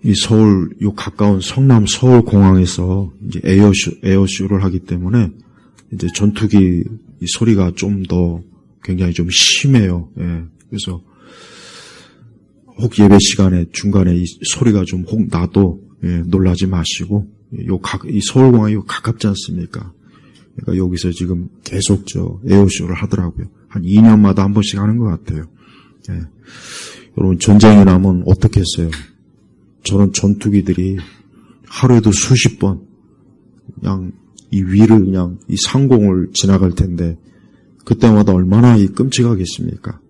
이 서울, 요 가까운 성남 서울공항에서 이제 에어쇼를 하기 때문에 이제 전투기 이 소리가 좀 더 굉장히 좀 심해요. 예. 그래서 혹 예배 시간에 중간에 이 소리가 좀 혹 나도 놀라지 마시고 이 서울공항이 가깝지 않습니까? 그러니까 여기서 지금 계속 에어쇼를 하더라고요. 한 2년마다 한 번씩 하는 것 같아요. 예. 여러분 전쟁이 나면 어떻겠어요? 저런 전투기들이 하루에도 수십 번 그냥 이 위를 그냥 이 상공을 지나갈 텐데 그때마다 얼마나 이 끔찍하겠습니까?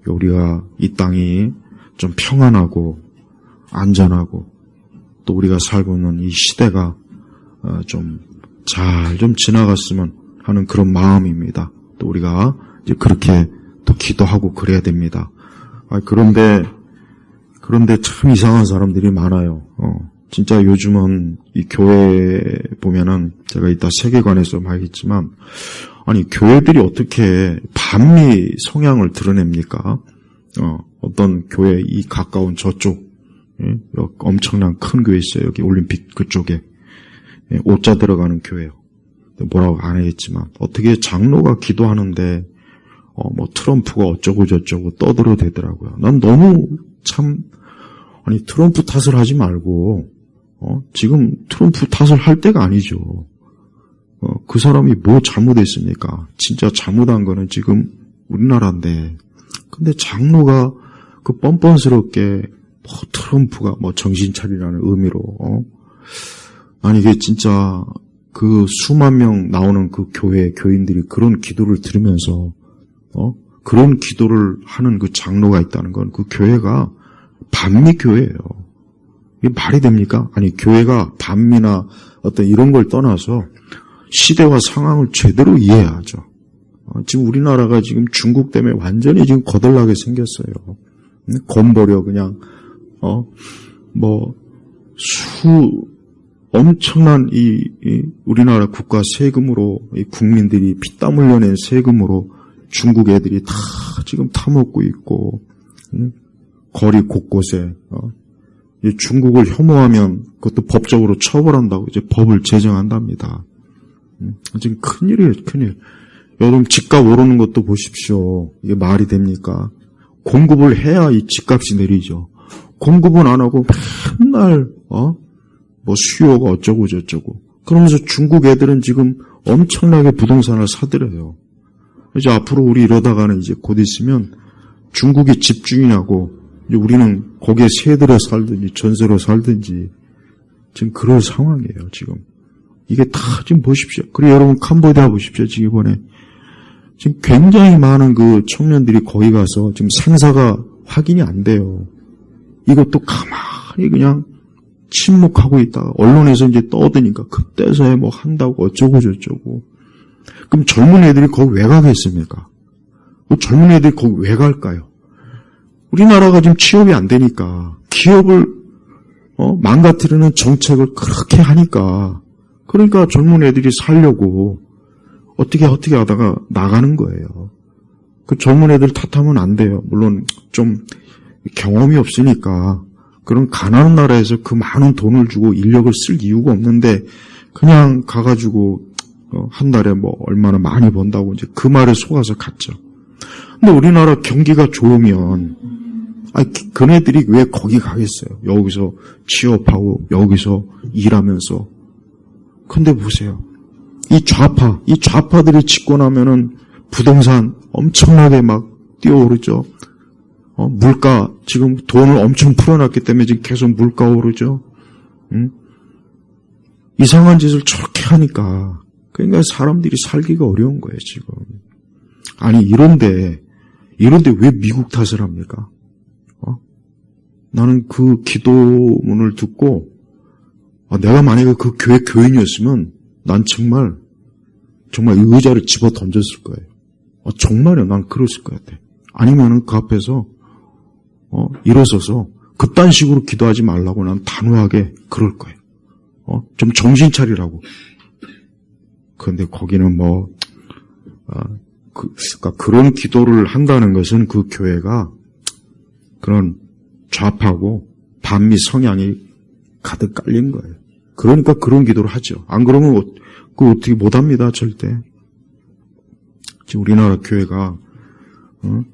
우리가 이 땅이 좀 평안하고 안전하고 또 우리가 살고 있는 이 시대가 좀 잘 좀 지나갔으면 하는 그런 마음입니다. 또 우리가 이제 그렇게 또 기도하고 그래야 됩니다. 그런데 참 이상한 사람들이 많아요. 진짜 요즘은 이 교회 보면은 제가 이따 세계관에서 말하겠지만 아니 교회들이 어떻게 반미 성향을 드러냅니까? 어떤 교회 이 가까운 저쪽 엄청난 큰 교회 있어요. 여기 올림픽 그쪽에 오자 들어가는 교회요. 뭐라고 안 하겠지만 어떻게 장로가 기도하는데 뭐 트럼프가 어쩌고 저쩌고 떠들어대더라고요. 난 너무 참 아니 트럼프 탓을 하지 말고 지금 트럼프 탓을 할 때가 아니죠. 그 사람이 뭐 잘못했습니까? 진짜 잘못한 거는 지금 우리나라인데 근데 장로가 그 뻔뻔스럽게 뭐 트럼프가 뭐 정신 차리라는 의미로 아니 이게 진짜 그 수만 명 나오는 그 교회 교인들이 그런 기도를 들으면서 그런 기도를 하는 그 장로가 있다는 건 그 교회가 반미 교회예요. 이게 말이 됩니까? 아니 교회가 반미나 어떤 이런 걸 떠나서 시대와 상황을 제대로 이해해야죠. 지금 우리나라가 지금 중국 때문에 완전히 지금 거덜나게 생겼어요. 건버려 그냥 엄청난 이 우리나라 국가 세금으로 이 국민들이 피땀 흘려낸 세금으로 중국 애들이 다 지금 타먹고 있고 거리 곳곳에 중국을 혐오하면 그것도 법적으로 처벌한다고 이제 법을 제정한답니다. 지금 큰일이에요, 큰일. 여러분 집값 오르는 것도 보십시오. 이게 말이 됩니까? 공급을 해야 이 집값이 내리죠. 공급은 안 하고 맨날 뭐 수요가 어쩌고 저쩌고 그러면서 중국 애들은 지금 엄청나게 부동산을 사들여요. 이제 앞으로 우리 이러다가는 이제 곧 있으면 중국이 집주인하고 이제 우리는 거기에 세들여 살든지 전세로 살든지 지금 그럴 상황이에요. 지금 이게 다 지금 보십시오. 그리고 여러분 캄보디아 보십시오. 지금 이번에 지금 굉장히 많은 그 청년들이 거기 가서 지금 상사가 확인이 안 돼요. 이것도 가만히 그냥 침묵하고 있다가 언론에서 이제 떠드니까 그때서야 뭐 한다고 어쩌고 저쩌고. 그럼 젊은 애들이 거기 왜 가겠습니까? 젊은 애들이 거기 왜 갈까요? 우리나라가 지금 취업이 안 되니까 기업을 망가뜨리는 정책을 그렇게 하니까 그러니까 젊은 애들이 살려고 어떻게 하다가 나가는 거예요. 그 젊은 애들 탓하면 안 돼요. 물론 좀 경험이 없으니까 그런 가난한 나라에서 그 많은 돈을 주고 인력을 쓸 이유가 없는데 그냥 가가지고 한 달에 뭐 얼마나 많이 번다고 이제 그 말에 속아서 갔죠. 근데 우리나라 경기가 좋으면 그네들이 왜 거기 가겠어요? 여기서 취업하고 여기서 일하면서. 근데 보세요. 이 좌파들이 집권 하면은 부동산 엄청나게 막 뛰어오르죠. 물가, 지금 돈을 엄청 풀어놨기 때문에 지금 계속 물가 오르죠. 이상한 짓을 저렇게 하니까, 그러니까 사람들이 살기가 어려운 거예요, 지금. 아니, 이런데 왜 미국 탓을 합니까? 나는 그 기도문을 듣고, 내가 만약에 그 교회 교인이었으면, 난 정말 이 의자를 집어 던졌을 거예요. 정말요, 난 그랬을 것 같아. 아니면은 그 앞에서, 일어서서, 그딴 식으로 기도하지 말라고 난 단호하게 그럴 거예요. 좀 정신 차리라고. 그런데 거기는 그러니까 그런 기도를 한다는 것은 그 교회가 그런 좌파고 반미 성향이 가득 깔린 거예요. 그러니까 그런 기도를 하죠. 안 그러면 그거 어떻게 못합니다, 절대. 지금 우리나라 교회가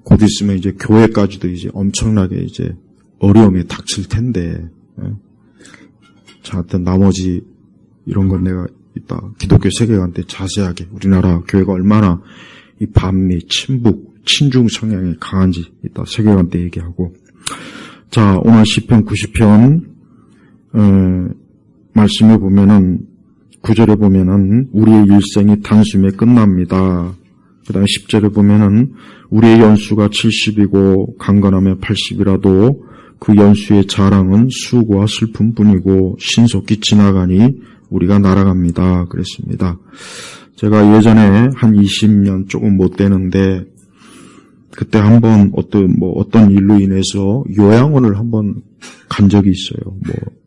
곧 있으면 이제 교회까지도 이제 엄청나게 이제 어려움이 닥칠 텐데, 자, 하여튼 나머지 이런 건 내가 이따 기독교 세계관 때 자세하게 우리나라 교회가 얼마나 이 반미, 친북, 친중 성향이 강한지 이따 세계관 때 얘기하고. 자, 오늘 시편 90편 말씀에 보면은 9절에 보면은 우리의 일생이 단숨에 끝납니다. 그 다음에 10절에 보면은 우리의 연수가 70이고 강건하면 80이라도 그 연수의 자랑은 수고와 슬픔뿐이고 신속히 지나가니 우리가 날아갑니다. 그랬습니다. 제가 예전에 한 20년 조금 못 되는데 그때 한번 어떤 일로 인해서 요양원을 한번 간 적이 있어요.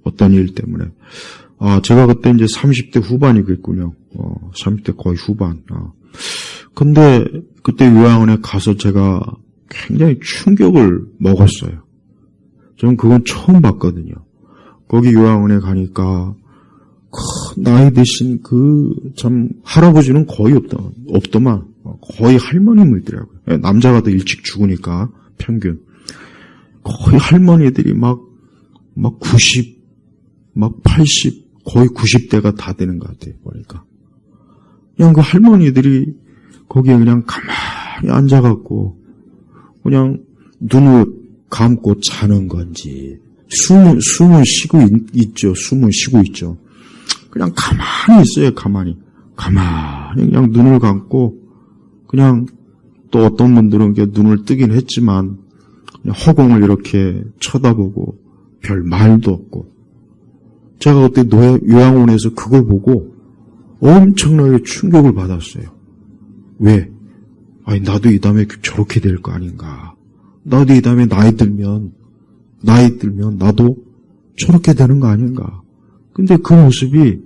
어떤 일 때문에. 제가 그때 이제 30대 후반이겠군요. 30대 거의 후반. 근데 그때 요양원에 가서 제가 굉장히 충격을 먹었어요. 저는 그건 처음 봤거든요. 거기 요양원에 가니까 나이 드신 참 할아버지는 거의 없더만 거의 할머니들이더라고요. 남자가 더 일찍 죽으니까 평균 거의 할머니들이 막 90, 막 80, 거의 90대가 다 되는 것 같아요. 보니까 그냥 그 할머니들이 거기에 그냥 가만히 앉아갖고 그냥 눈을 감고 자는 건지 숨을 쉬고 있죠. 숨을 쉬고 있죠. 그냥 가만히 있어요. 가만히 그냥 눈을 감고 그냥 또 어떤 분들은 눈을 뜨긴 했지만 그냥 허공을 이렇게 쳐다보고 별 말도 없고. 제가 그때 요양원에서 그걸 보고 엄청나게 충격을 받았어요. 왜? 나도 이 다음에 저렇게 될 거 아닌가. 나도 이 다음에 나이 들면 나도 저렇게 되는 거 아닌가. 근데 그 모습이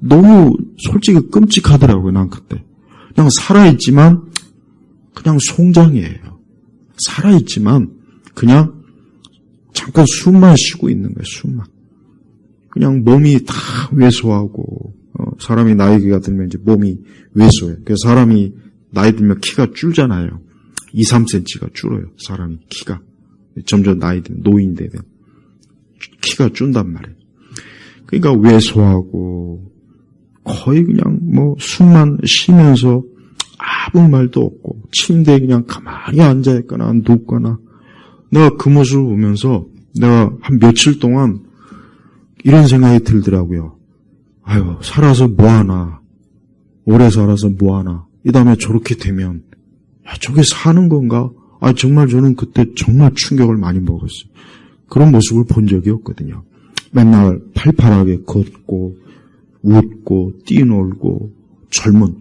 너무 솔직히 끔찍하더라고요, 난 그때. 그냥 살아있지만 그냥 송장이에요. 살아있지만 그냥 잠깐 숨만 쉬고 있는 거예요, 숨만. 그냥 몸이 다 왜소하고, 사람이 나이가 들면 이제 몸이 왜소해요. 그래서 사람이 나이 들면 키가 줄잖아요. 2, 3cm가 줄어요, 사람이 키가. 점점 나이 들면, 노인 되면. 키가 준단 말이에요. 그러니까 왜소하고, 거의 그냥 숨만 쉬면서 아무 말도 없고, 침대에 그냥 가만히 앉아있거나 눕거나, 내가 그 모습을 보면서 내가 한 며칠 동안 이런 생각이 들더라고요. 살아서 뭐하나, 오래 살아서 뭐하나, 이 다음에 저렇게 되면, 저게 사는 건가? 정말 저는 그때 정말 충격을 많이 먹었어요. 그런 모습을 본 적이 없거든요. 맨날 팔팔하게 걷고, 웃고, 뛰놀고, 젊은,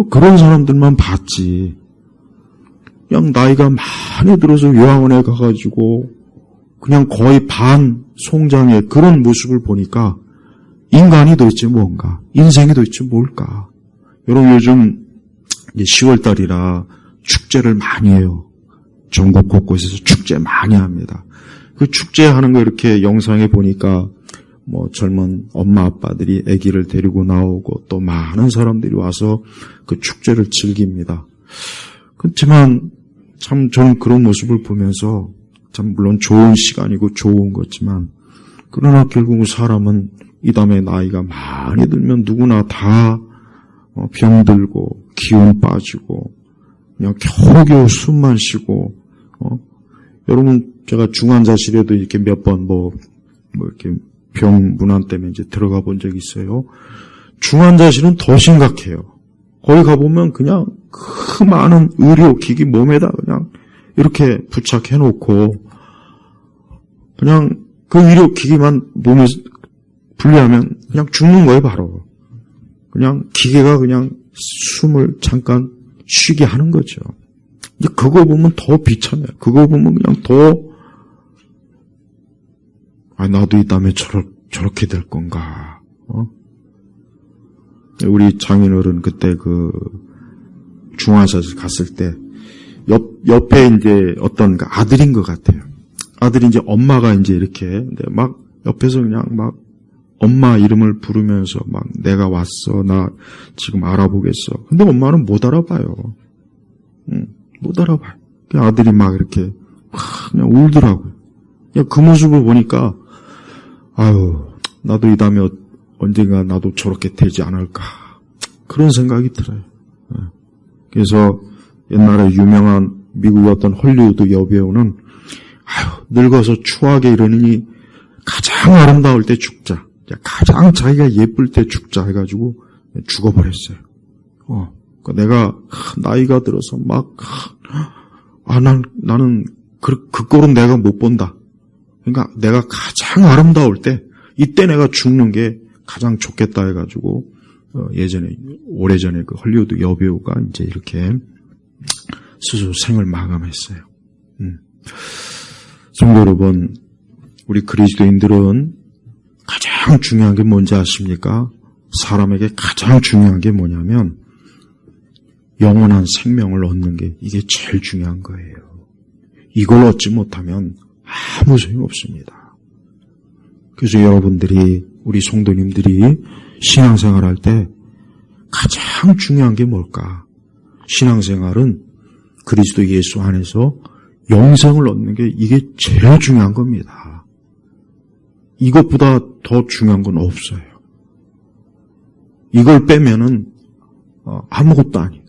그런 사람들만 봤지. 그냥 나이가 많이 들어서 요양원에 가가지고, 그냥 거의 반 송장의 그런 모습을 보니까, 인간이 도대체 뭔가, 인생이 도대체 뭘까. 여러분 요즘 10월달이라 축제를 많이 해요. 전국 곳곳에서 축제 많이 합니다. 그 축제하는 거 이렇게 영상에 보니까 젊은 엄마 아빠들이 아기를 데리고 나오고 또 많은 사람들이 와서 그 축제를 즐깁니다. 그렇지만 참 저는 그런 모습을 보면서 참 물론 좋은 시간이고 좋은 거지만 그러나 결국 사람은 이 다음에 나이가 많이 들면 누구나 다 병들고 기운 빠지고 그냥 겨우겨우 숨만 쉬고 여러분 제가 중환자실에도 이렇게 몇 번 이렇게 병 문안 때문에 이제 들어가 본 적이 있어요. 중환자실은 더 심각해요. 거기 가보면 그냥 그 많은 의료기기 몸에다 그냥 이렇게 부착해 놓고 그냥 그 의료기기만 몸에 분리하면 그냥 죽는 거예요, 바로. 그냥 기계가 그냥 숨을 잠깐 쉬게 하는 거죠. 이제 그거 보면 더 비참해요. 그거 보면 그냥 더 나도 이 다음에 저렇게 될 건가. 우리 장인어른 그때 그 중환자실 갔을 때 옆에 이제 어떤 아들인 것 같아요. 아들이 이제 엄마가 이제 이렇게 막 옆에서 그냥 막 엄마 이름을 부르면서 막 내가 왔어. 나 지금 알아보겠어. 근데 엄마는 못 알아봐요. 못 알아봐요. 아들이 막 이렇게 그냥 울더라고요. 그냥 그 모습을 보니까 아유 나도 이 다음에 언젠가 나도 저렇게 되지 않을까 그런 생각이 들어요. 그래서 옛날에 유명한 미국의 어떤 헐리우드 여배우는 아유 늙어서 추하게 이러느니 가장 아름다울 때 죽자. 가장 자기가 예쁠 때 죽자 해가지고 죽어버렸어요. 내가 나이가 들어서 막 나는 그 꼴은 내가 못 본다. 그러니까 내가 가장 아름다울 때 이때 내가 죽는 게 가장 좋겠다 해가지고 오래전에 그 헐리우드 여배우가 이제 이렇게 스스로 생을 마감했어요. 성도 여러분, 우리 그리스도인들은 가장 중요한 게 뭔지 아십니까? 사람에게 가장 중요한 게 뭐냐면 영원한 생명을 얻는 게 이게 제일 중요한 거예요. 이걸 얻지 못하면 아무 소용 없습니다. 그래서 여러분들이 우리 성도님들이 신앙생활할 때 가장 중요한 게 뭘까? 신앙생활은 그리스도 예수 안에서 영생을 얻는 게 이게 제일 중요한 겁니다. 이것보다 더 중요한 건 없어요. 이걸 빼면은 아무것도 아니에요.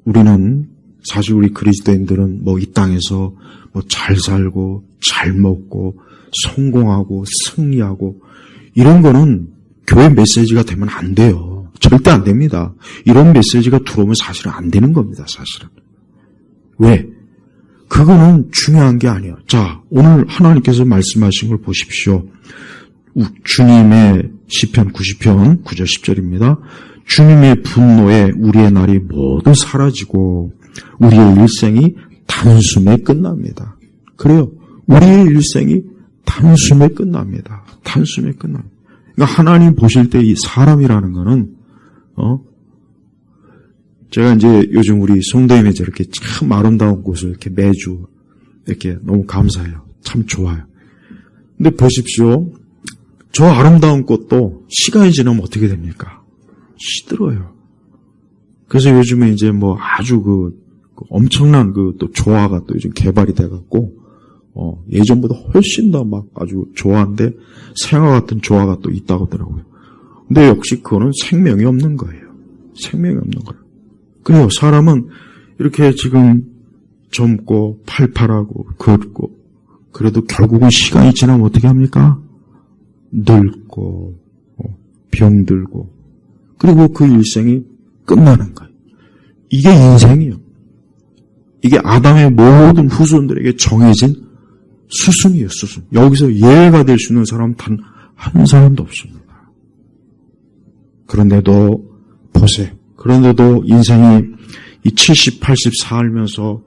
우리는 사실 우리 그리스도인들은 뭐 이 땅에서 뭐 잘 살고 잘 먹고 성공하고 승리하고 이런 거는 교회 메시지가 되면 안 돼요. 절대 안 됩니다. 이런 메시지가 들어오면 사실은 안 되는 겁니다. 사실은. 왜? 그거는 중요한 게 아니에요. 자, 오늘 하나님께서 말씀하신 걸 보십시오. 주님의 시편 90편 9절 10절입니다. 주님의 분노에 우리의 날이 모두 사라지고 우리의 일생이 단숨에 끝납니다. 그래요. 우리의 일생이 단숨에 끝납니다. 단숨에 끝납니다. 그러니까 하나님 보실 때 이 사람이라는 거는 제가 이제 요즘 우리 성도님의 저렇게 참 아름다운 곳을 이렇게 매주 이렇게 너무 감사해요. 참 좋아요. 근데 보십시오. 저 아름다운 꽃도 시간이 지나면 어떻게 됩니까? 시들어요. 그래서 요즘에 이제 뭐 아주 그 엄청난 그 또 조화가 또 요즘 개발이 돼갖고 예전보다 훨씬 더 막 아주 조화인데 생화 같은 조화가 또 있다고 하더라고요. 근데 역시 그거는 생명이 없는 거예요. 생명이 없는 거예요. 그래요. 사람은 이렇게 지금 젊고 팔팔하고 걷고 그래도 결국은 시간이 지나면 어떻게 합니까? 늙고 병들고 그리고 그 일생이 끝나는 거예요. 이게 인생이에요. 이게 아담의 모든 후손들에게 정해진 수순이에요. 수순. 여기서 예외가 될 수 있는 사람 단 한 사람도 없습니다. 그런데도 보세요. 그런데도 인생이 이 70, 80 살면서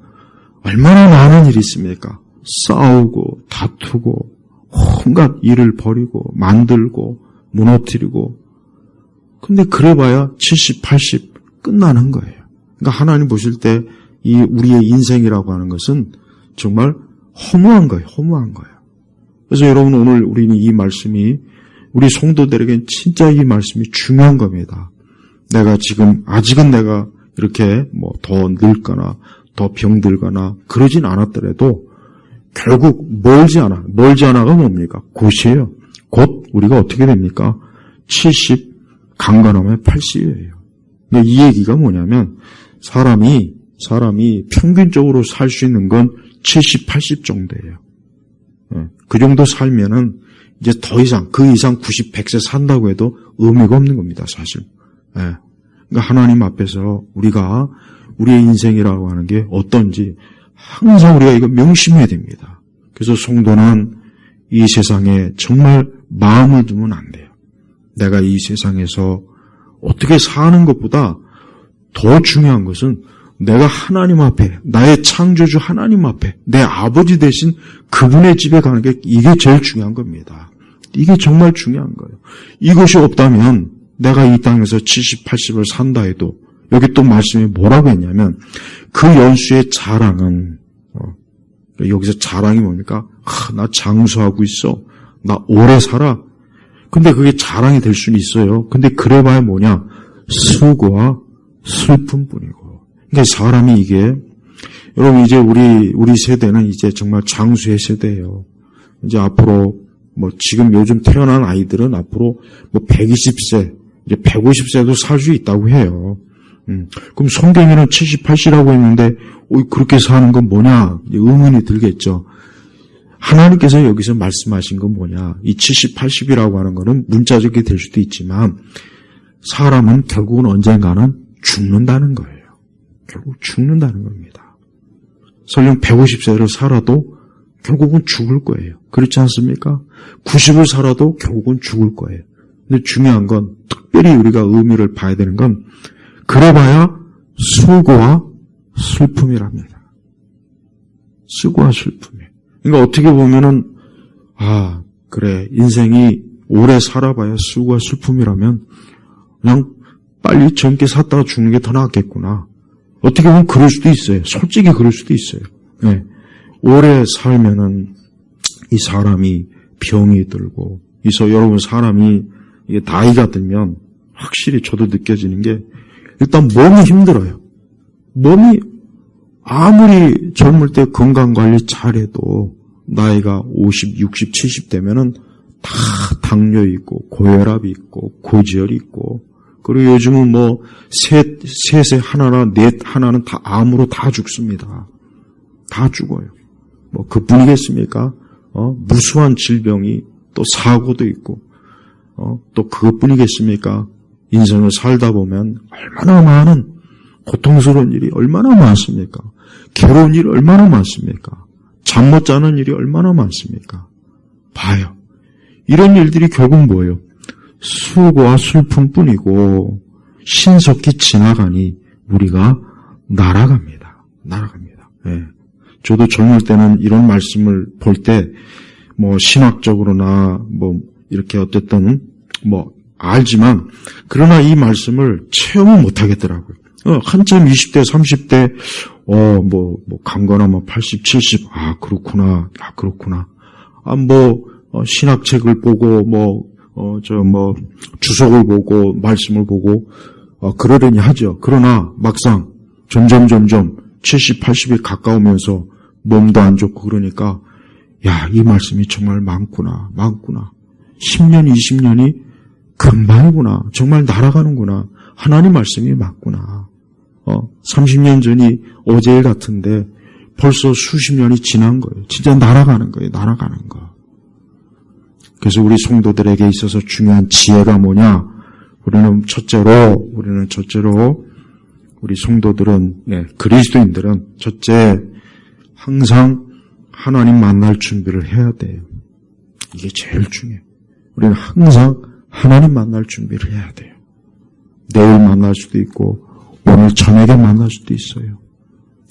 얼마나 많은 일이 있습니까? 싸우고 다투고 온갖 일을 벌이고 만들고 무너뜨리고 근데 그래봐야 70, 80 끝나는 거예요. 그러니까 하나님 보실 때 이 우리의 인생이라고 하는 것은 정말 허무한 거예요. 허무한 거예요. 그래서 여러분 오늘 우리는 이 말씀이 우리 성도들에겐 진짜 이 말씀이 중요한 겁니다. 내가 지금 아직은 내가 이렇게 뭐 더 늙거나 더 병들거나 그러진 않았더라도 결국 멀지 않아가 뭡니까? 곧이에요. 곧 우리가 어떻게 됩니까? 70 강건하면 80이에요. 근데 이 얘기가 뭐냐면 사람이 평균적으로 살 수 있는 건 70, 80 정도예요. 그 정도 살면은 이제 더 이상 그 이상 90, 100세 산다고 해도 의미가 없는 겁니다. 사실. 그러니까 하나님 앞에서 우리가 우리의 인생이라고 하는 게 어떤지 항상 우리가 이거 명심해야 됩니다. 그래서 성도는 이 세상에 정말 마음을 두면 안 돼요. 내가 이 세상에서 어떻게 사는 것보다 더 중요한 것은 내가 하나님 앞에, 나의 창조주 하나님 앞에, 내 아버지 대신 그분의 집에 가는 게 이게 제일 중요한 겁니다. 이게 정말 중요한 거예요. 이것이 없다면 내가 이 땅에서 70, 80을 산다 해도 여기 또 말씀이 뭐라고 했냐면 그 연수의 자랑은 여기서 자랑이 뭡니까? 나 장수하고 있어. 나 오래 살아. 근데 그게 자랑이 될 수는 있어요. 근데 그래봐야 뭐냐? 수고와 슬픔뿐이고. 그러니까 사람이 이게, 여러분 이제 우리 세대는 이제 정말 장수의 세대예요. 이제 앞으로 지금 요즘 태어난 아이들은 앞으로 120세, 이제 150세도 살 수 있다고 해요. 그럼 성경에는 70, 80이라고 했는데, 그렇게 사는 건 뭐냐? 의문이 들겠죠. 하나님께서 여기서 말씀하신 건 뭐냐? 이 70, 80이라고 하는 거는 문자적이 될 수도 있지만, 사람은 결국은 언젠가는 죽는다는 거예요. 결국 죽는다는 겁니다. 설령 150세를 살아도 결국은 죽을 거예요. 그렇지 않습니까? 90을 살아도 결국은 죽을 거예요. 근데 중요한 건, 특별히 우리가 의미를 봐야 되는 건, 그래봐야 수고와 슬픔이랍니다. 수고와 슬픔이에요. 그러니까 어떻게 보면은, 그래, 인생이 오래 살아봐야 수고와 슬픔이라면, 그냥 빨리 젊게 살다가 죽는 게 더 낫겠구나. 어떻게 보면 그럴 수도 있어요. 솔직히 그럴 수도 있어요. 네. 오래 살면은 이 사람이 병이 들고, 그래서 여러분 사람이 이게 나이가 들면 확실히 저도 느껴지는 게 일단 몸이 힘들어요. 몸이 아무리 젊을 때 건강관리 잘해도 나이가 50, 60, 70 되면은 다 당뇨 있고 고혈압이 있고 고지혈이 있고, 그리고 요즘은 셋에 하나나 넷 하나는 다 암으로 다 죽습니다. 다 죽어요. 그뿐이겠습니까? 무수한 질병이 또 사고도 있고, 또 그것뿐이겠습니까? 인생을 살다 보면 얼마나 많은 고통스러운 일이 얼마나 많습니까? 괴로운 일이 얼마나 많습니까? 잠 못 자는 일이 얼마나 많습니까? 봐요. 이런 일들이 결국 뭐예요? 수고와 슬픔뿐이고 신속히 지나가니 우리가 날아갑니다. 날아갑니다. 예. 저도 젊을 때는 이런 말씀을 볼 때 신학적으로나 이렇게 어쨌든 알지만, 그러나 이 말씀을 체험을 못 하겠더라고요. 한참 20대, 30대, 감거나 80, 70, 그렇구나. 신학책을 보고, 주석을 보고, 말씀을 보고, 그러려니 하죠. 그러나 막상 점점 70, 80이 가까우면서 몸도 안 좋고 그러니까, 이 말씀이 정말 많구나. 10년, 20년이 금방이구나. 정말 날아가는구나. 하나님 말씀이 맞구나. 30년 전이 어제일 같은데 벌써 수십 년이 지난 거예요. 진짜 날아가는 거예요. 날아가는 거. 그래서 우리 성도들에게 있어서 중요한 지혜가 뭐냐? 우리는 첫째로 우리 성도들은, 그리스도인들은 첫째, 항상 하나님 만날 준비를 해야 돼요. 이게 제일 중요해요. 우리는 항상 하나님 만날 준비를 해야 돼요. 내일 만날 수도 있고, 오늘 저녁에 만날 수도 있어요.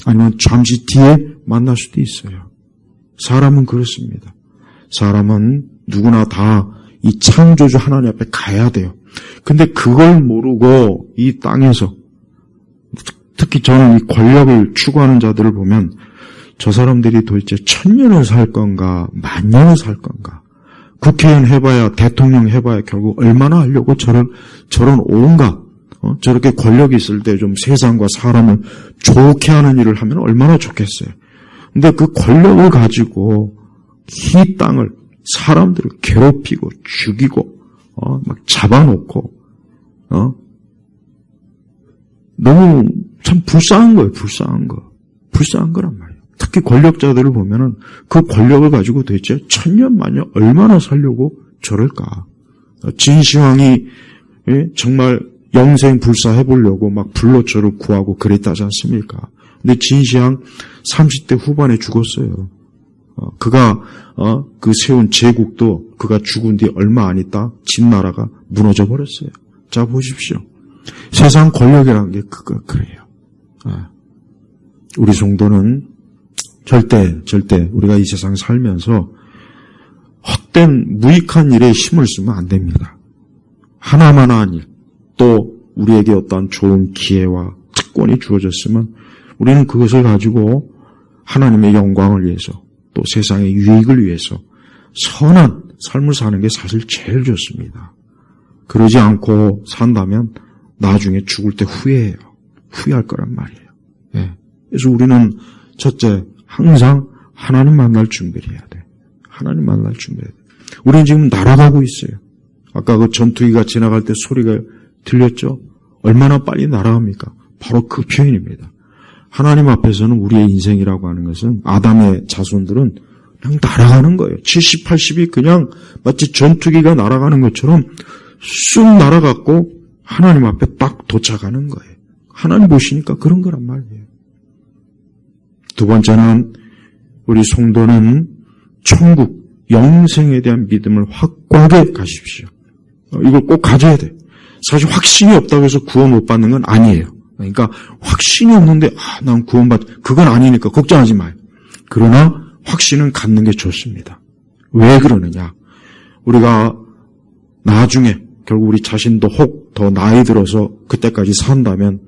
아니면 잠시 뒤에 만날 수도 있어요. 사람은 그렇습니다. 사람은 누구나 다 이 창조주 하나님 앞에 가야 돼요. 근데 그걸 모르고 이 땅에서, 특히 저는 이 권력을 추구하는 자들을 보면 저 사람들이 도대체 1000년을 살 건가, 10,000년을 살 건가. 국회의원 해봐야, 대통령 해봐야 결국 얼마나 하려고 저런 온갖, 저렇게 권력이 있을 때 좀 세상과 사람을 좋게 하는 일을 하면 얼마나 좋겠어요. 근데 그 권력을 가지고 이 땅을, 사람들을 괴롭히고 죽이고, 막 잡아놓고, 너무 참 불쌍한 거예요, 불쌍한 거란 말이에요. 특히 권력자들을 보면은 그 권력을 가지고 도대체 1000년, 10,000년 얼마나 살려고 저럴까. 진시황이 정말 영생 불사해보려고 막 불로초를 구하고 그랬다지 않습니까? 근데 진시황 30대 후반에 죽었어요. 그가 그 세운 제국도 그가 죽은 뒤 얼마 안 있다 진나라가 무너져 버렸어요. 자 보십시오. 세상 권력이라는 게 그래요. 우리 성도는 절대 우리가 이 세상 살면서 헛된 무익한 일에 힘을 쓰면 안 됩니다. 하나만한 일, 또 우리에게 어떠한 좋은 기회와 특권이 주어졌으면 우리는 그것을 가지고 하나님의 영광을 위해서 또 세상의 유익을 위해서 선한 삶을 사는 게 사실 제일 좋습니다. 그러지 않고 산다면 나중에 죽을 때 후회해요. 후회할 거란 말이에요. 예. 그래서 우리는 첫째, 항상 하나님 만날 준비를 해야 돼. 하나님 만날 준비를 해야 돼. 우리는 지금 날아가고 있어요. 아까 그 전투기가 지나갈 때 소리가 들렸죠? 얼마나 빨리 날아갑니까? 바로 그 표현입니다. 하나님 앞에서는 우리의 인생이라고 하는 것은 아담의 자손들은 그냥 날아가는 거예요. 70, 80이 그냥 마치 전투기가 날아가는 것처럼 쑥 날아갔고 하나님 앞에 딱 도착하는 거예요. 하나님 보시니까 그런 거란 말이에요. 두 번째는 우리 성도는 천국, 영생에 대한 믿음을 확고하게 가십시오. 이걸 꼭 가져야 돼. 사실 확신이 없다고 해서 구원 못 받는 건 아니에요. 그러니까 확신이 없는데 난 구원받 그건 아니니까 걱정하지 마요. 그러나 확신은 갖는 게 좋습니다. 왜 그러느냐? 우리가 나중에 결국 우리 자신도 혹 더 나이 들어서 그때까지 산다면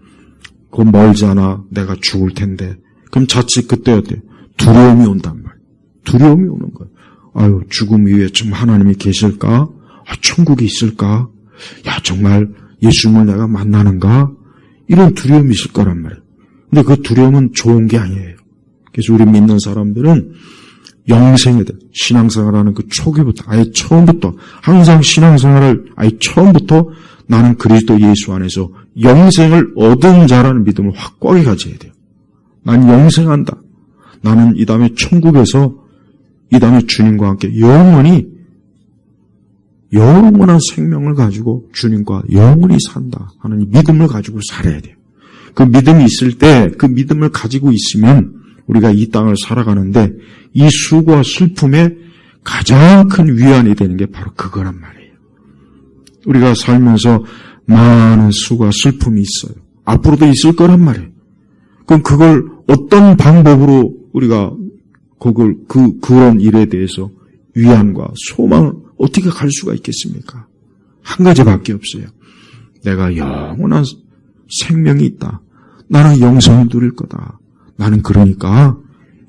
그건 멀지 않아 내가 죽을 텐데 그럼 자칫 그때 어때요? 두려움이 온단 말이에요. 두려움이 오는 거예요. 아유, 죽음 이후에 좀 하나님이 계실까? 천국이 있을까? 야, 정말 예수님을 내가 만나는가? 이런 두려움이 있을 거란 말이에요. 근데 그 두려움은 좋은 게 아니에요. 그래서 우리 믿는 사람들은 영생에 대해 신앙생활하는 그 초기부터 아예 처음부터 항상 신앙생활을 아예 처음부터 나는 그리스도 예수 안에서 영생을 얻은 자라는 믿음을 확고하게 가져야 돼요. 난 영생한다. 나는 이 다음에 천국에서 이 다음에 주님과 함께 영원한 생명을 가지고 주님과 영원히 산다 하는 이 믿음을 가지고 살아야 돼요. 그 믿음이 있을 때 그 믿음을 가지고 있으면 우리가 이 땅을 살아가는데 이 수고와 슬픔에 가장 큰 위안이 되는 게 바로 그거란 말이에요. 우리가 살면서 많은 수고와 슬픔이 있어요. 앞으로도 있을 거란 말이에요. 그럼 그걸 어떤 방법으로 우리가 그런 일에 대해서 위안과 소망을 어떻게 갈 수가 있겠습니까? 한 가지밖에 없어요. 내가 영원한 생명이 있다. 나는 영생을 누릴 거다. 나는 그러니까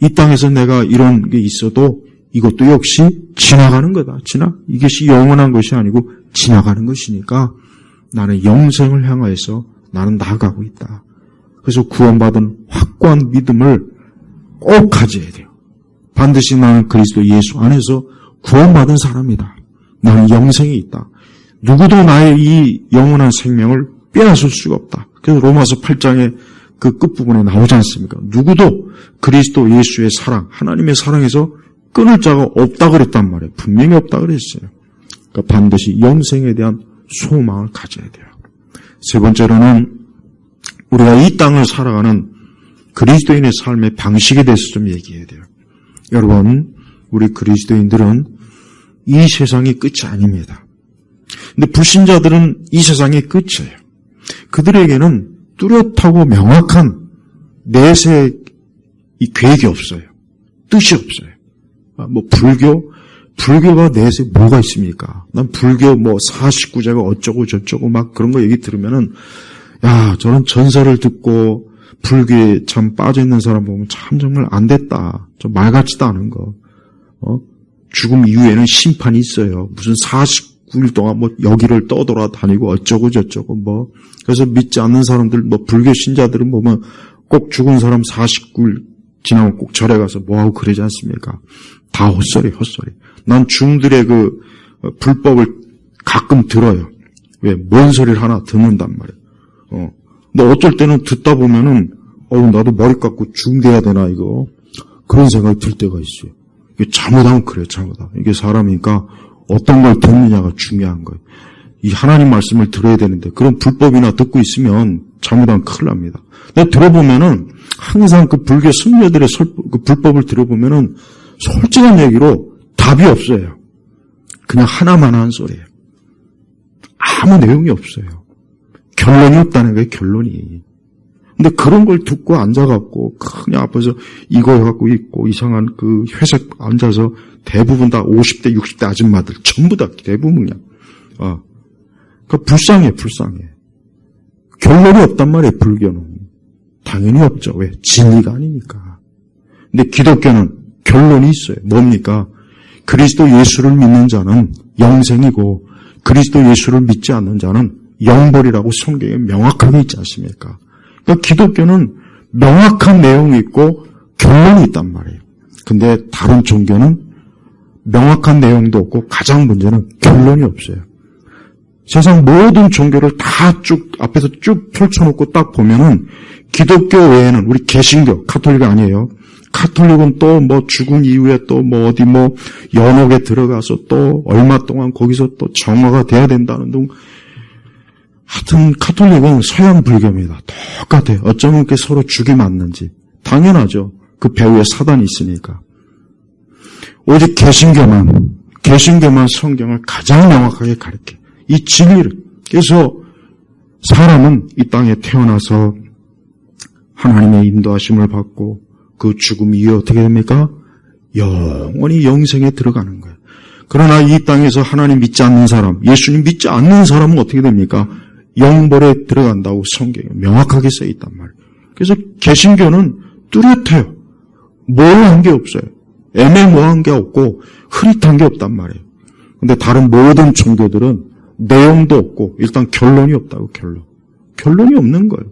이 땅에서 내가 이런 게 있어도 이것도 역시 지나가는 거다. 이것이 영원한 것이 아니고 지나가는 것이니까 나는 영생을 향하여서 나는 나아가고 있다. 그래서 구원받은 확고한 믿음을 꼭 가져야 돼요. 반드시 나는 그리스도 예수 안에서 구원받은 사람이다. 나는 영생이 있다. 누구도 나의 이 영원한 생명을 빼앗을 수가 없다. 그래서 로마서 8장에 그 끝부분에 나오지 않습니까? 누구도 그리스도 예수의 사랑, 하나님의 사랑에서 끊을 자가 없다 그랬단 말이에요. 분명히 없다 그랬어요. 그러니까 반드시 영생에 대한 소망을 가져야 돼요. 세 번째로는 우리가 이 땅을 살아가는 그리스도인의 삶의 방식에 대해서 좀 얘기해야 돼요. 여러분, 우리 그리스도인들은 이 세상이 끝이 아닙니다. 근데 불신자들은 이 세상의 끝이에요. 그들에게는 뚜렷하고 명확한 내세의 이 계획이 없어요. 뜻이 없어요. 불교가 내세에 뭐가 있습니까? 난 불교 49제가 어쩌고 저쩌고 막 그런 거 얘기 들으면은 야, 저런 전설을 듣고 불교에 참 빠져있는 사람 보면 참 정말 안 됐다. 좀 말 같지도 않은 거. 죽음 이후에는 심판이 있어요. 무슨 49일 동안 여기를 떠돌아다니고 어쩌고 저쩌고 그래서 믿지 않는 사람들, 불교 신자들은 보면 꼭 죽은 사람 49일 지나면 꼭 절에 가서 뭐하고 그러지 않습니까? 다 헛소리. 난 중들의 그 불법을 가끔 들어요. 왜? 뭔 소리를 하나 듣는단 말이에요. 근데 어쩔 때는 듣다 보면은, 나도 머리 깎고 중대해야 되나, 이거. 그런 생각이 들 때가 있어요. 이게 잘못하면 그래요, 잘못하면. 이게 사람이니까 어떤 걸 듣느냐가 중요한 거예요. 이 하나님 말씀을 들어야 되는데, 그런 불법이나 듣고 있으면 잘못하면 큰일 납니다. 내가 들어보면은, 항상 그 불교 선녀들의 그 불법을 들어보면은, 솔직한 얘기로 답이 없어요. 그냥 하나만 한 소리예요. 아무 내용이 없어요. 결론이 없다는 거예요, 결론이. 근데 그런 걸 듣고 앉아갖고 그냥 앞에서 이거 해갖고 있고 이상한 그 회색 앉아서 대부분 다 50대, 60대 아줌마들 전부 다 대부분이야. 그러니까 불쌍해. 결론이 없단 말이에요, 불교는. 당연히 없죠. 왜? 진리가 아니니까. 근데 기독교는 결론이 있어요. 뭡니까? 그리스도 예수를 믿는 자는 영생이고 그리스도 예수를 믿지 않는 자는 영벌이라고 성경에 명확하게 있지 않습니까? 그러니까 기독교는 명확한 내용이 있고 결론이 있단 말이에요. 근데 다른 종교는 명확한 내용도 없고 가장 문제는 결론이 없어요. 세상 모든 종교를 다 쭉 앞에서 쭉 펼쳐놓고 딱 보면은 기독교 외에는 우리 개신교, 카톨릭 아니에요. 카톨릭은 또 뭐 죽은 이후에 또 뭐 어디 뭐 연옥에 들어가서 또 얼마 동안 거기서 또 정화가 돼야 된다는 등 하여튼 카톨릭은 서양 불교입니다. 똑같아요. 어쩌면 그렇게 서로 죽이 맞는지. 당연하죠. 그 배후에 사단이 있으니까. 오직 개신교만 성경을 가장 명확하게 가르쳐. 이 진리를. 그래서 사람은 이 땅에 태어나서 하나님의 인도하심을 받고 그 죽음 이후에 어떻게 됩니까? 영원히 영생에 들어가는 거예요. 그러나 이 땅에서 하나님 믿지 않는 사람, 예수님 믿지 않는 사람은 어떻게 됩니까? 영벌에 들어간다고 성경에 명확하게 써 있단 말이에요. 그래서 개신교는 뚜렷해요. 모호한 게 없어요. 애매모호한 게 없고 흐릿한 게 없단 말이에요. 근데 다른 모든 종교들은 내용도 없고 일단 결론이 없다고 결론이 없는 거예요.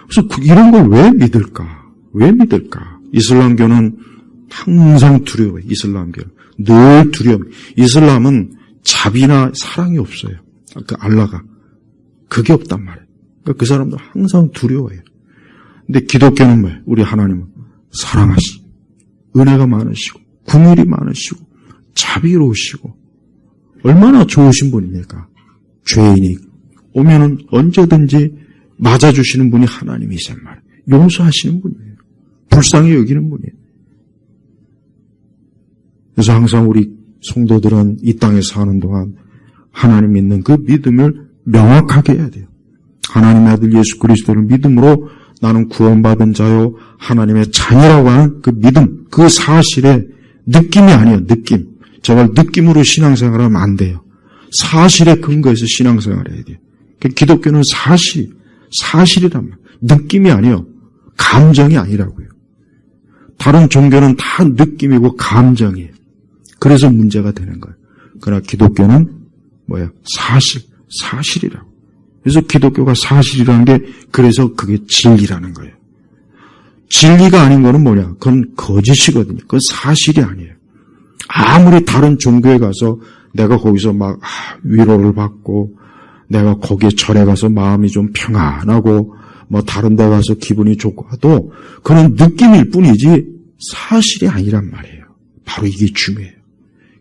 그래서 이런 걸 왜 믿을까? 왜 믿을까? 이슬람교는 항상 두려워요. 이슬람교는 늘 두려워. 이슬람은 자비나 사랑이 없어요. 그 알라가 그게 없단 말이에요. 그러니까 그 사람들 항상 두려워해요. 근데 기독교는 뭐예요? 우리 하나님은 사랑하시고 은혜가 많으시고 긍휼이 많으시고 자비로우시고 얼마나 좋으신 분입니까? 죄인이 오면은 언제든지 맞아주시는 분이 하나님이란 말이에요. 용서하시는 분이에요. 불쌍히 여기는 분이에요. 그래서 항상 우리 성도들은 이 땅에 사는 동안 하나님 믿는 그 믿음을 명확하게 해야 돼요. 하나님의 아들 예수 그리스도를 믿음으로 나는 구원받은 자요 하나님의 자녀라고 하는 그 믿음, 그 사실에 느낌이 아니에요. 느낌. 제발 느낌으로 신앙생활하면 안 돼요. 사실에 근거해서 신앙생활을 해야 돼요. 기독교는 사실이란 말이에요. 느낌이 아니에요. 감정이 아니라고요. 다른 종교는 다 느낌이고 감정이에요. 그래서 문제가 되는 거예요. 그러나 기독교는 뭐야? 사실이라고. 그래서 기독교가 사실이라는 게 그래서 그게 진리라는 거예요. 진리가 아닌 거는 뭐냐? 그건 거짓이거든요. 그건 사실이 아니에요. 아무리 다른 종교에 가서 내가 거기서 막 위로를 받고 내가 거기에 절에 가서 마음이 좀 평안하고 뭐 다른 데 가서 기분이 좋고 해도 그런 느낌일 뿐이지 사실이 아니란 말이에요. 바로 이게 중요해요.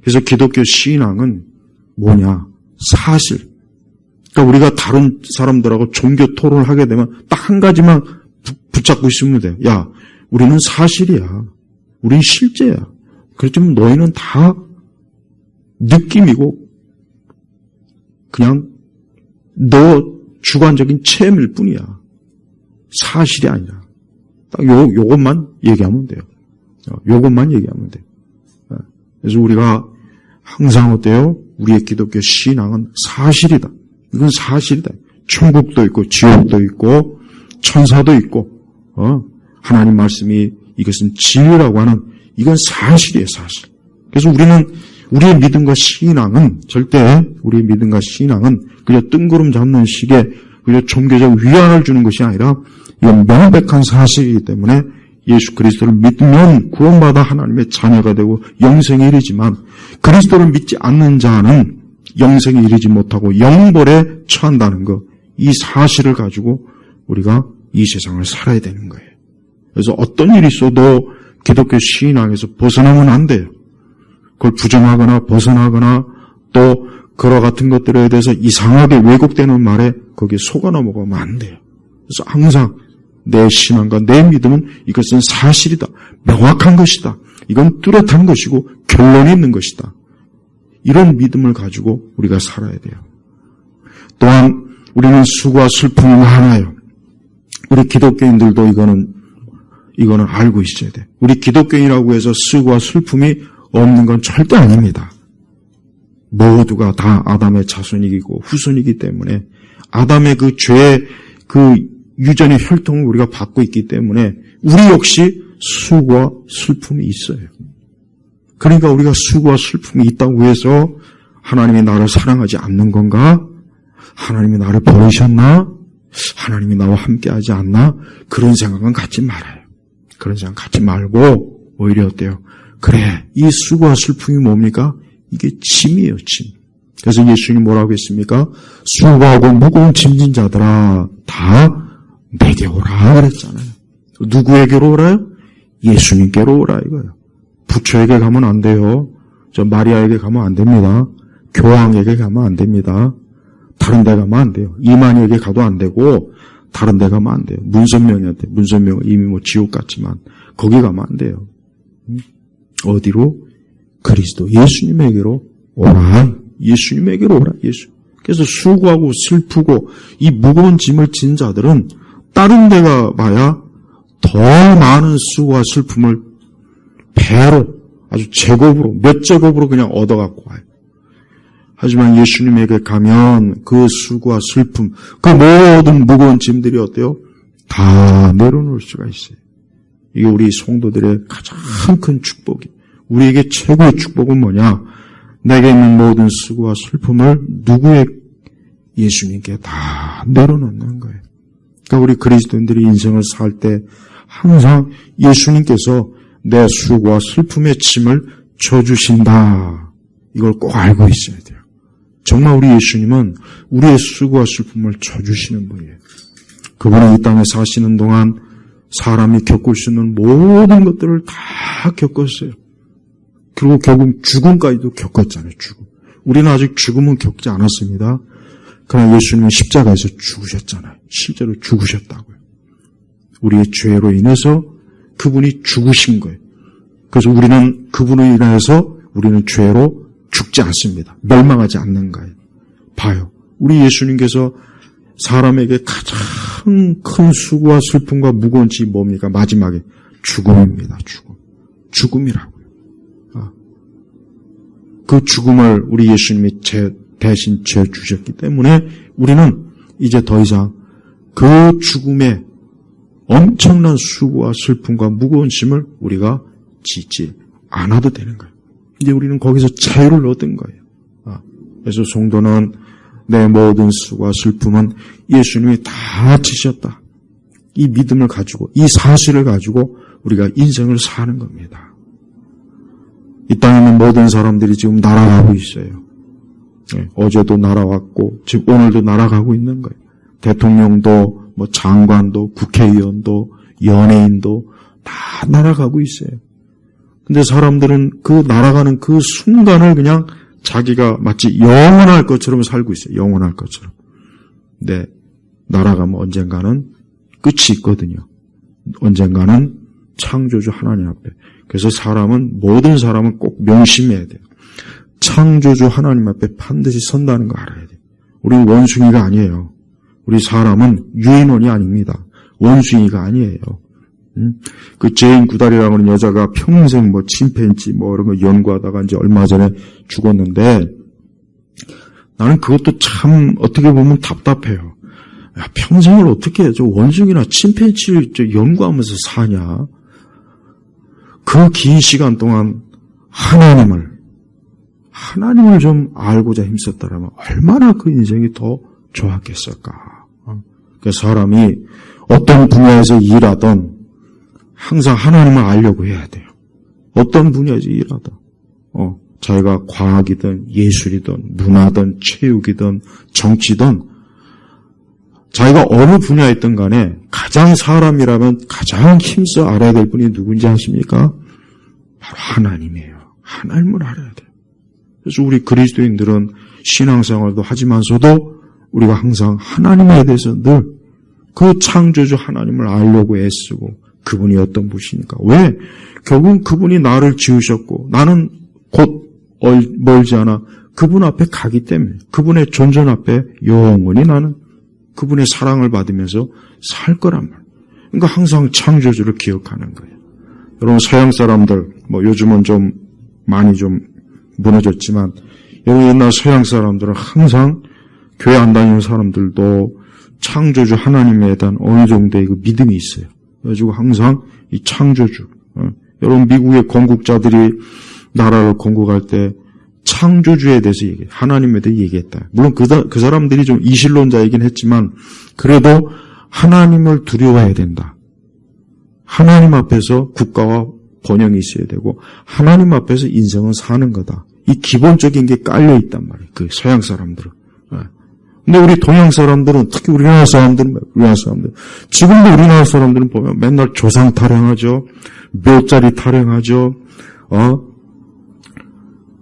그래서 기독교 신앙은 뭐냐? 사실. 그러니까 우리가 다른 사람들하고 종교 토론을 하게 되면 딱 한 가지만 붙잡고 있으면 돼요. 야, 우리는 사실이야. 우린 실제야. 그렇지만 너희는 다 느낌이고 그냥 너 주관적인 체험일 뿐이야. 사실이 아니라. 딱 요것만 얘기하면 돼요. 요것만 얘기하면 돼요. 그래서 우리가 항상 어때요? 우리의 기독교 신앙은 사실이다. 이건 사실이다. 천국도 있고 지옥도 있고 천사도 있고 하나님 말씀이 이것은 진리라고 하는 이건 사실이에요. 사실. 그래서 우리의 믿음과 신앙은 절대 우리의 믿음과 신앙은 그저 뜬구름 잡는 식의 그저 종교적 위안을 주는 것이 아니라 이건 명백한 사실이기 때문에 예수 그리스도를 믿으면 구원받아 하나님의 자녀가 되고 영생에 이르지만 그리스도를 믿지 않는 자는 영생에 이르지 못하고 영벌에 처한다는 것, 이 사실을 가지고 우리가 이 세상을 살아야 되는 거예요. 그래서 어떤 일이 있어도 기독교 신앙에서 벗어나면 안 돼요. 그걸 부정하거나 벗어나거나 또 그와 같은 것들에 대해서 이상하게 왜곡되는 말에 거기에 속아 넘어가면 안 돼요. 그래서 항상 내 신앙과 내 믿음은 이것은 사실이다. 명확한 것이다. 이건 뚜렷한 것이고 결론이 있는 것이다. 이런 믿음을 가지고 우리가 살아야 돼요. 또한 우리는 수고와 슬픔이 많아요. 우리 기독교인들도 이거는 알고 있어야 돼. 우리 기독교인이라고 해서 수고와 슬픔이 없는 건 절대 아닙니다. 모두가 다 아담의 자손이고 후손이기 때문에 아담의 그 죄의 그 유전의 혈통을 우리가 받고 있기 때문에 우리 역시 수고와 슬픔이 있어요. 그러니까 우리가 수고와 슬픔이 있다고 해서 하나님이 나를 사랑하지 않는 건가? 하나님이 나를 버리셨나? 하나님이 나와 함께하지 않나? 그런 생각은 갖지 말아요. 그런 생각 갖지 말고 오히려 어때요? 그래, 이 수고와 슬픔이 뭡니까? 이게 짐이에요, 짐. 그래서 예수님이 뭐라고 했습니까? 수고하고 무거운 짐진 자들아 다 내게 오라 그랬잖아요. 누구에게로 오라요? 예수님께로 오라 이거예요. 부처에게 가면 안 돼요. 저 마리아에게 가면 안 됩니다. 교황에게 가면 안 됩니다. 다른 데 가면 안 돼요. 이만희에게 가도 안 되고 다른 데 가면 안 돼요. 문선명한테, 문선명은 이미 뭐 지옥 같지만 거기 가면 안 돼요. 어디로? 그리스도 예수님에게로 오라. 예수님에게로 오라. 예수. 그래서 수고하고 슬프고 이 무거운 짐을 진 자들은 다른 데 가봐야 더 많은 수고와 슬픔을 배로 아주 제곱으로 몇 제곱으로 그냥 얻어갖고 와요. 하지만 예수님에게 가면 그 수고와 슬픔, 그 모든 무거운 짐들이 어때요? 다 내려놓을 수가 있어요. 이게 우리 성도들의 가장 큰 축복이. 우리에게 최고의 축복은 뭐냐? 내게 있는 모든 수고와 슬픔을 누구의 예수님께 다 내려놓는 거예요. 그러니까 우리 그리스도인들이 인생을 살 때 항상 예수님께서 내 수고와 슬픔의 짐을 져주신다. 이걸 꼭 알고 있어야 돼요. 정말 우리 예수님은 우리의 수고와 슬픔을 져주시는 분이에요. 그분은 이 땅에 사시는 동안 사람이 겪을 수 있는 모든 것들을 다 겪었어요. 그리고 결국 죽음까지도 겪었잖아요. 죽음. 우리는 아직 죽음은 겪지 않았습니다. 그러나 예수님은 십자가에서 죽으셨잖아요. 실제로 죽으셨다고요. 우리의 죄로 인해서 그분이 죽으신 거예요. 그래서 우리는 그분으로 인해서 우리는 죄로 죽지 않습니다. 멸망하지 않는 거예요. 봐요. 우리 예수님께서 사람에게 가장 큰 수고와 슬픔과 무거운 짐이 뭡니까? 마지막에 죽음입니다. 죽음. 죽음이라고요. 그 죽음을 우리 예수님이 대신 져주셨기 때문에 우리는 이제 더 이상 그 죽음의 엄청난 수고와 슬픔과 무거운 짐을 우리가 짓지 않아도 되는 거예요. 이제 우리는 거기서 자유를 얻은 거예요. 그래서 성도는 내 모든 수고와 슬픔은 예수님이 다 지셨다. 이 믿음을 가지고 이 사실을 가지고 우리가 인생을 사는 겁니다. 이 땅에 있는 모든 사람들이 지금 날아가고 있어요. 어제도 날아왔고 지금 오늘도 날아가고 있는 거예요. 대통령도 뭐 장관도 국회의원도 연예인도 다 날아가고 있어요. 근데 사람들은 그 날아가는 그 순간을 그냥 자기가 마치 영원할 것처럼 살고 있어요. 영원할 것처럼. 근데 날아가면 언젠가는 끝이 있거든요. 언젠가는 창조주 하나님 앞에. 그래서 모든 사람은 꼭 명심해야 돼요. 창조주 하나님 앞에 반드시 선다는 거 알아야 돼요. 우리는 원숭이가 아니에요. 우리 사람은 유인원이 아닙니다. 원숭이가 아니에요. 그 제인 구달이라고 하는 여자가 평생 뭐 침팬지 뭐 이런 거 연구하다가 이제 얼마 전에 죽었는데 나는 그것도 참 어떻게 보면 답답해요. 야, 평생을 어떻게 저 원숭이나 침팬지를 연구하면서 사냐? 그 긴 시간 동안 하나님을 좀 알고자 힘썼다라면 얼마나 그 인생이 더 좋았겠을까. 그 사람이 어떤 분야에서 일하던 항상 하나님을 알려고 해야 돼요. 어떤 분야에서 일하던 자기가 과학이든 예술이든 문화든 체육이든 정치든 자기가 어느 분야에 있든 간에 가장 사람이라면 가장 힘써 알아야 될 분이 누군지 아십니까? 바로 하나님이에요. 하나님을 알아야 돼요. 그래서 우리 그리스도인들은 신앙생활도 하지만서도 우리가 항상 하나님에 대해서 늘 그 창조주 하나님을 알려고 애쓰고 그분이 어떤 분이십니까? 왜? 결국은 그분이 나를 지으셨고 나는 곧 멀지 않아 그분 앞에 가기 때문에 그분의 존전 앞에 영원히 나는 그분의 사랑을 받으면서 살 거란 말이에요. 그러니까 항상 창조주를 기억하는 거예요. 여러분 서양 사람들 뭐 요즘은 좀 많이 좀 무너졌지만 여러분 옛날 서양 사람들은 항상 교회 안 다니는 사람들도 창조주 하나님에 대한 어느 정도의 그 믿음이 있어요. 그래가지고 항상 이 창조주. 여러분 미국의 건국자들이 나라를 건국할 때 창조주에 대해서 얘기해. 하나님에 대해 얘기했다. 물론 그 사람들이 좀 이실론자이긴 했지만 그래도 하나님을 두려워해야 된다. 하나님 앞에서 국가와 번영이 있어야 되고 하나님 앞에서 인생은 사는 거다. 이 기본적인 게 깔려 있단 말이에요. 그 서양 사람들은. 근데 우리 동양 사람들은 특히 우리나라 사람들 지금도 우리나라 사람들은 보면 맨날 조상 타령하죠. 묘자리 타령하죠.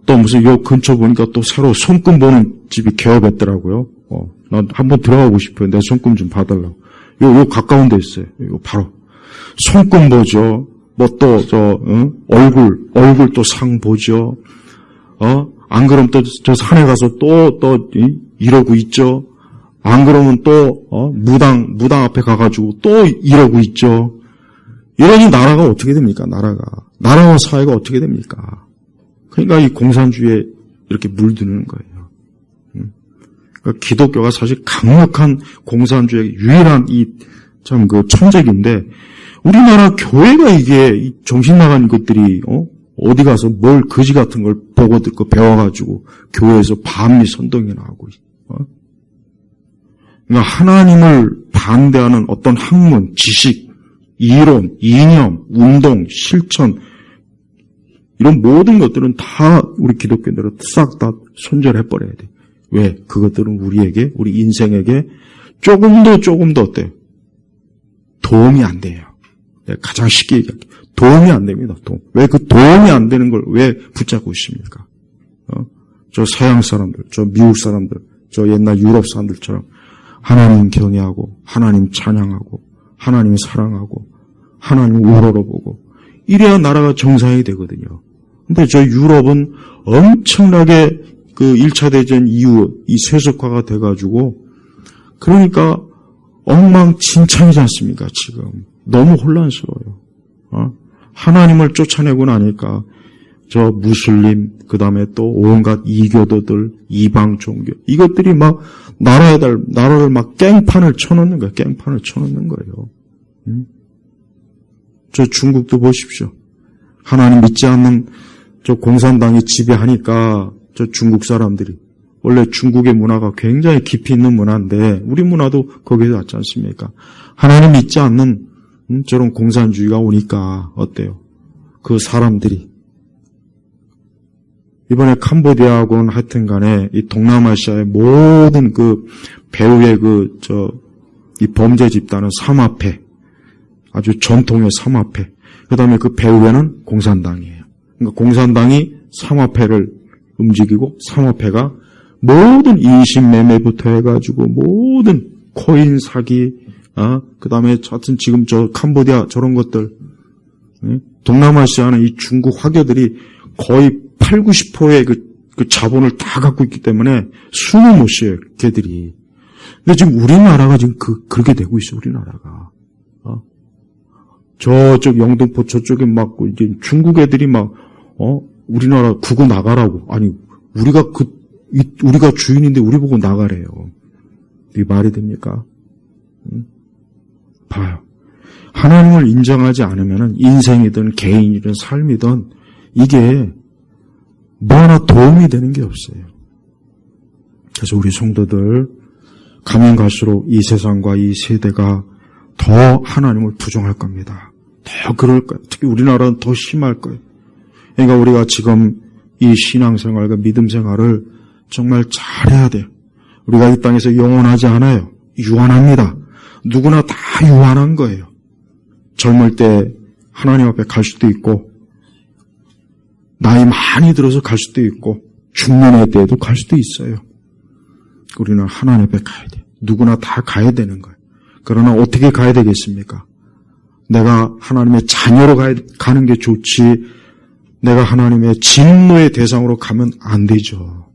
또 무슨 요 근처 보니까 또 새로 손금 보는 집이 개업했더라고요. 난 한번 들어가고 싶어요. 내 손금 좀 봐달라고. 요 가까운 데 있어요. 요 바로. 손금 보죠. 뭐 또, 얼굴 또 상 보죠. 안 그러면 또 저 산에 가서 또 이러고 있죠. 안 그러면 또, 무당 앞에 가가지고 또 이러고 있죠. 이러니 나라가 어떻게 됩니까? 나라와 사회가 어떻게 됩니까? 그러니까 이 공산주의에 이렇게 물드는 거예요. 그러니까 기독교가 사실 강력한 공산주의의 유일한 참 그 천적인데, 우리나라 교회가 이게 정신 나간 것들이, 어디 가서 뭘 거지 같은 걸 보고 듣고 배워가지고 교회에서 반미 선동이나 하고 그러니까 하나님을 반대하는 어떤 학문, 지식, 이론, 이념, 운동, 실천 이런 모든 것들은 다 우리 기독교인들은 싹 다 손절해버려야 돼. 왜? 그것들은 우리 인생에게 조금 더 어때요? 도움이 안 돼요. 내가 가장 쉽게 얘기할게요. 도움이 안 됩니다. 왜 그 도움이 안 되는 걸 왜 붙잡고 있습니까? 저 서양 사람들, 저 미국 사람들, 저 옛날 유럽 사람들처럼 하나님 경외하고 하나님 찬양하고 하나님 사랑하고 하나님 우러러보고 이래야 나라가 정상이 되거든요. 근데 저 유럽은 엄청나게 그 1차 대전 이후 이 세속화가 돼가지고 그러니까 엉망진창이지 않습니까? 지금 너무 혼란스러워요. 하나님을 쫓아내고 나니까 저 무슬림 그다음에 또 온갖 이교도들 이방 종교 이것들이 막 나라를 막 깽판을 쳐놓는 거예요. 저 중국도 보십시오. 하나님 믿지 않는 저 공산당이 지배하니까 저 중국 사람들이 원래 중국의 문화가 굉장히 깊이 있는 문화인데 우리 문화도 거기서 왔지 않습니까? 하나님 믿지 않는 저런 공산주의가 오니까 어때요? 그 사람들이 이번에 캄보디아하고는 하여튼 간에 이 동남아시아의 모든 그 배후의 이 범죄 집단은 삼합회 아주 전통의 삼합회 그 다음에 그 배후에는 공산당이에요. 그러니까 공산당이 삼합회를 움직이고 삼합회가 모든 인신매매부터 해가지고 모든 코인 사기 그 다음에 하여튼 지금 저 캄보디아 저런 것들 동남아시아는 이 중국 화교들이 거의 80~90%의 그 자본을 다 갖고 있기 때문에 숨을 못 쉬어요, 걔들이. 근데 지금 우리나라가 지금 그렇게 되고 있어, 우리나라가. 저쪽 영등포 저쪽에 막, 이제 중국 애들이 막, 우리나라 국어 나가라고. 아니, 우리가 주인인데 우리 보고 나가래요. 이게 말이 됩니까? 봐요. 하나님을 인정하지 않으면은 인생이든 개인이든 삶이든 이게 뭐 하나 도움이 되는 게 없어요. 그래서 우리 성도들 가면 갈수록 이 세상과 이 세대가 더 하나님을 부정할 겁니다. 더 그럴 거예요. 특히 우리나라는 더 심할 거예요. 그러니까 우리가 지금 이 신앙생활과 믿음생활을 정말 잘해야 돼요. 우리가 이 땅에서 영원하지 않아요. 유한합니다. 누구나 다 유한한 거예요. 젊을 때 하나님 앞에 갈 수도 있고 나이 많이 들어서 갈 수도 있고 중년의 때에도 갈 수도 있어요. 우리는 하나님 앞에 가야 돼요. 누구나 다 가야 되는 거예요. 그러나 어떻게 가야 되겠습니까? 내가 하나님의 자녀로 가는 게 좋지 내가 하나님의 진노의 대상으로 가면 안 되죠.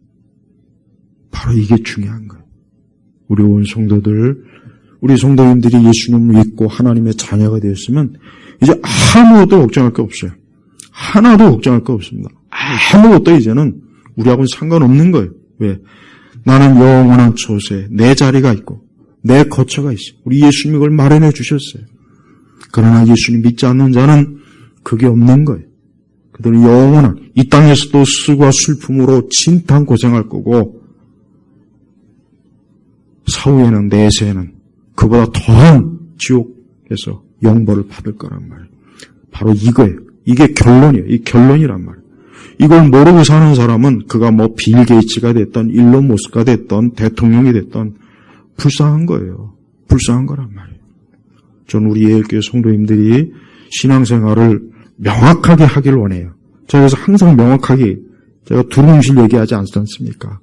바로 이게 중요한 거예요. 우리 온 성도들, 우리 성도님들이 예수님을 믿고 하나님의 자녀가 되었으면 이제 아무것도 걱정할 게 없어요. 하나도 걱정할 거 없습니다. 아무것도 이제는 우리하고는 상관없는 거예요. 왜? 나는 영원한 처소에 내 자리가 있고 내 거처가 있어요. 우리 예수님이 그걸 마련해 주셨어요. 그러나 예수님 믿지 않는 자는 그게 없는 거예요. 그들은 영원한 이 땅에서도 수고와 슬픔으로 진탕 고생할 거고 사후에는 내세에는 그보다 더한 지옥에서 영벌을 받을 거란 말이에요. 바로 이거예요. 이게 결론이에요. 이 결론이란 말이에요. 이걸 모르고 사는 사람은 그가 뭐 빌 게이츠가 됐던 일론 머스크가 됐던 대통령이 됐던 불쌍한 거예요. 불쌍한 거란 말이에요. 저는 우리 예일교회 성도님들이 신앙생활을 명확하게 하길 원해요. 그래서 항상 명확하게 제가 두루뭉실 얘기하지 않습니까?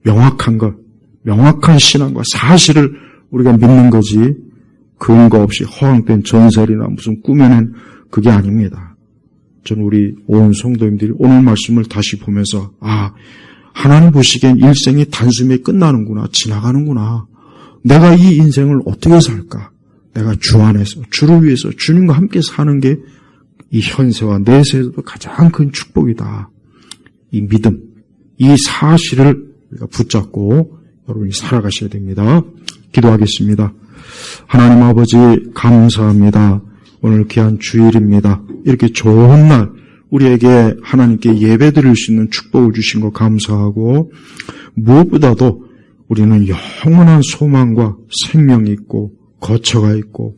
명확한 것, 명확한 신앙과 사실을 우리가 믿는 거지 근거 없이 허황된 전설이나 무슨 꾸며낸 그게 아닙니다. 저는 우리 온 성도님들이 오늘 말씀을 다시 보면서 하나님 보시기엔 일생이 단숨에 끝나는구나, 지나가는구나. 내가 이 인생을 어떻게 살까? 내가 주 안에서, 주를 위해서 주님과 함께 사는 게 이 현세와 내세에서도 가장 큰 축복이다. 이 믿음, 이 사실을 우리가 붙잡고 여러분이 살아가셔야 됩니다. 기도하겠습니다. 하나님 아버지 감사합니다. 오늘 귀한 주일입니다. 이렇게 좋은 날 우리에게 하나님께 예배드릴 수 있는 축복을 주신 거 감사하고 무엇보다도 우리는 영원한 소망과 생명이 있고 거처가 있고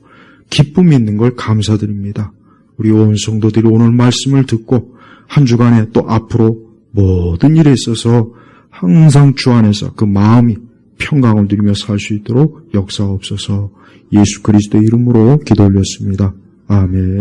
기쁨이 있는 걸 감사드립니다. 우리 온 성도들이 오늘 말씀을 듣고 한 주간에 또 앞으로 모든 일에 있어서 항상 주 안에서 그 마음이 평강을 누리며 살 수 있도록 역사하옵소서. 예수 그리스도의 이름으로 기도 올렸습니다. 아멘.